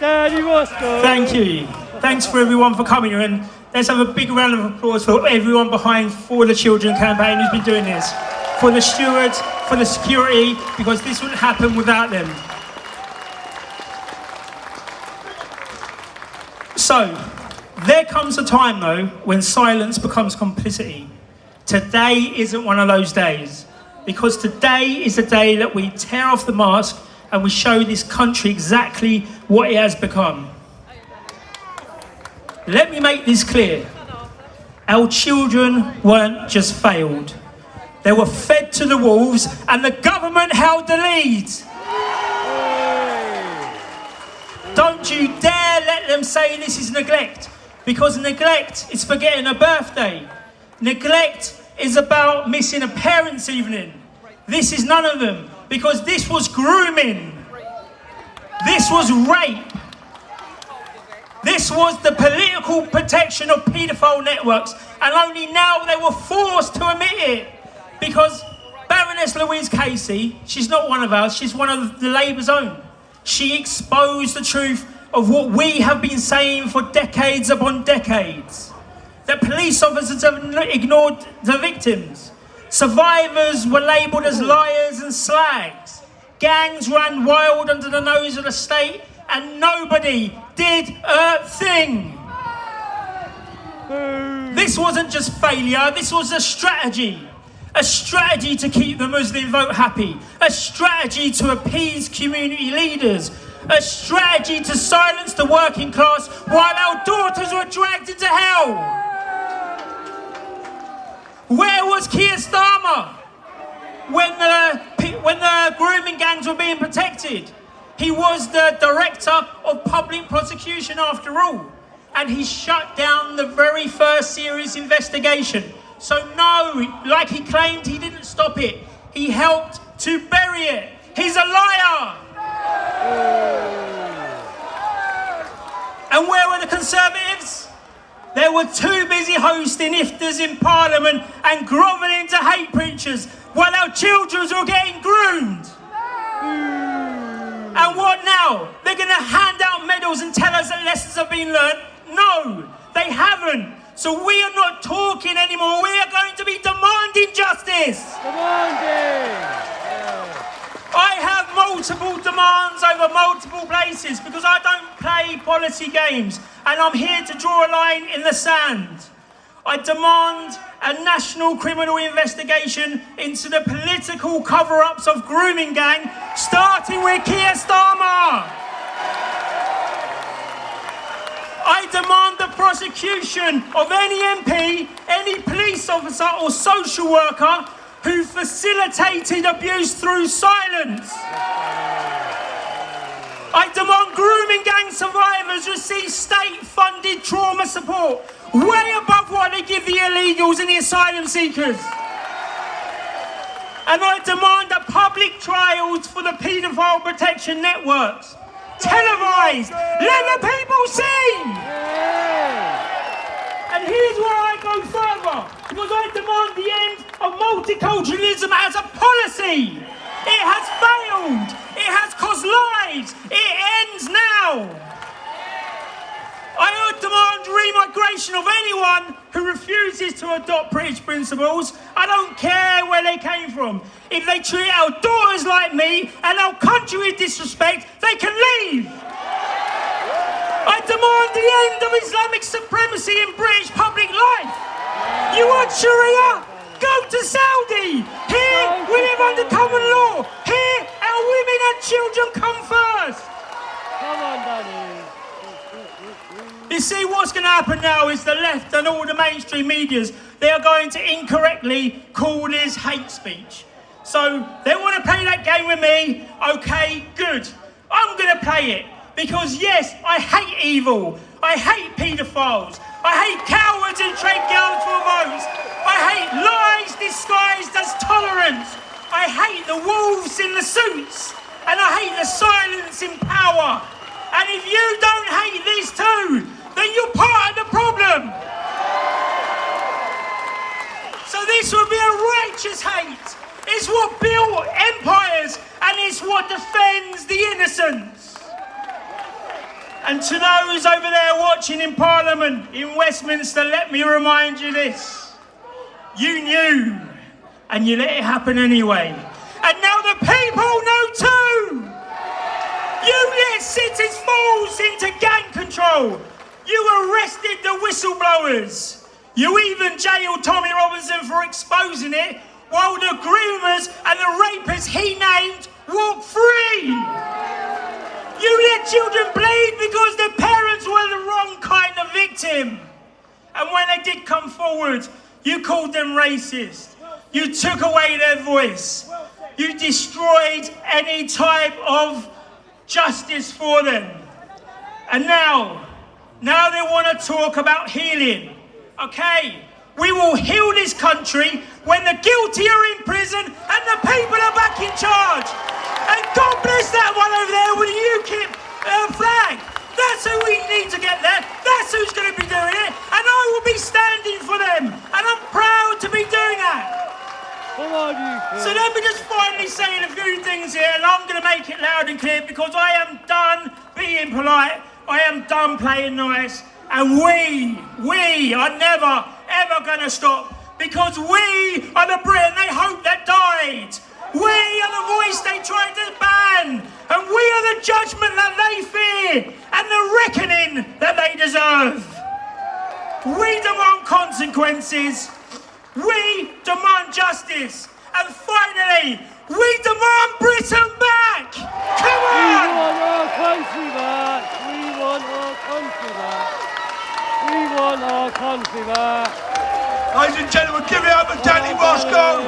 Daddy Roscoe. Thank you. Thanks for everyone for coming here, and let's have a big round of applause for everyone behind For the Children campaign who's been doing this. For the stewards, for the security, because this wouldn't happen without them. So, there comes a time though when silence becomes complicity. Today isn't one of those days, because today is the day that we tear off the mask and we show this country exactly what it has become. Let me make this clear. Our children weren't just failed. They were fed to the wolves and the government held the lead. Don't you dare let them say this is neglect, because neglect is forgetting a birthday. Neglect is about missing a parents' evening. This is none of them, because this was grooming. This was rape. This was the political protection of paedophile networks, and only now they were forced to admit it. Because Baroness Louise Casey, she's not one of ours, she's one of the Labour's own. She exposed the truth of what we have been saying for decades upon decades. That police officers have ignored the victims. Survivors were labelled as liars and slags. Gangs ran wild under the nose of the state, and nobody did a thing. This wasn't just failure, this was a strategy. A strategy to keep the Muslim vote happy. A strategy to appease community leaders. A strategy to silence the working class while our daughters were dragged into hell. Where was Keir Starmer when the grooming gangs were being protected? He was the director of public prosecution after all, and he shut down the very first serious investigation. So no, like he claimed, he didn't stop it. He helped to bury it. He's a liar. And where were the Conservatives? They were too busy hosting iftars in Parliament and grovelling to hate preachers while our children were getting groomed. And what now? They're going to hand out medals and tell us that lessons have been learned? No, they haven't. So we are not talking anymore. We are going to be demanding justice. I have multiple demands over multiple places because I don't play policy games, and I'm here to draw a line in the sand. I demand a national criminal investigation into the political cover-ups of grooming gang, starting with Keir Starmer. I demand the prosecution of any MP, any police officer or social worker who facilitated abuse through silence. I demand grooming gang survivors receive state-funded trauma support, way above what they give the illegals and the asylum seekers. And I demand a public trials for the paedophile protection networks. Televised, let the people see! And here's where I go further, because I demand the end of multiculturalism as a policy. It has failed. It has cost lives. It ends now. I demand remigration of anyone who refuses to adopt British principles. I don't care where they came from. If they treat our daughters like me and our country with disrespect, they can leave. I demand the end of Islamic supremacy in British public life. You want Sharia? Go to Saudi. Here we live under common law. Here our women and children come first. Come on, Daddy. You see, what's going to happen now is the left and all the mainstream medias, they are going to incorrectly call this hate speech. So they want to play that game with me. Okay, good. I'm going to play it. Because yes, I hate evil. I hate paedophiles. I hate cowards who trade girls for votes. I hate lies disguised as tolerance. I hate the wolves in the suits. And I hate the silence in power. And if you don't hate these two, then you're part of the problem. So this will be a righteous hate. It's what built empires, and it's what defends the innocents. And to those over there watching in Parliament in Westminster, let me remind you this. You knew, and you let it happen anyway. And now the people know too. You let cities fools into gang control. You arrested the whistleblowers. You even jailed Tommy Robinson for exposing it, while the groomers and the rapists he named walk free. You let children bleed because their parents were the wrong kind of victim. And when they did come forward, you called them racist. You took away their voice. You destroyed any type of justice for them. And now they want to talk about healing. Okay, we will heal this country when the guilty are in prison and the people are back in charge. And God bless that one over there with the UKIP flag. That's who we need to get there. That's who's going to be doing it. And I will be standing for them. And I'm proud to be doing that. Come on, UKIP. So let me just finally say a few things here, and I'm going to make it loud and clear because I am done being polite. I am done playing nice. And we are never, ever going to stop because we are the Britain they hoped that died. We are the voice they tried to ban, and we are the judgment that they fear and the reckoning that they deserve. We demand consequences. We demand justice. And finally, we demand Britain back. Come on! We want our country back. We want our country back. We want our country back. Ladies and gentlemen, give it up for Danny Roscoe.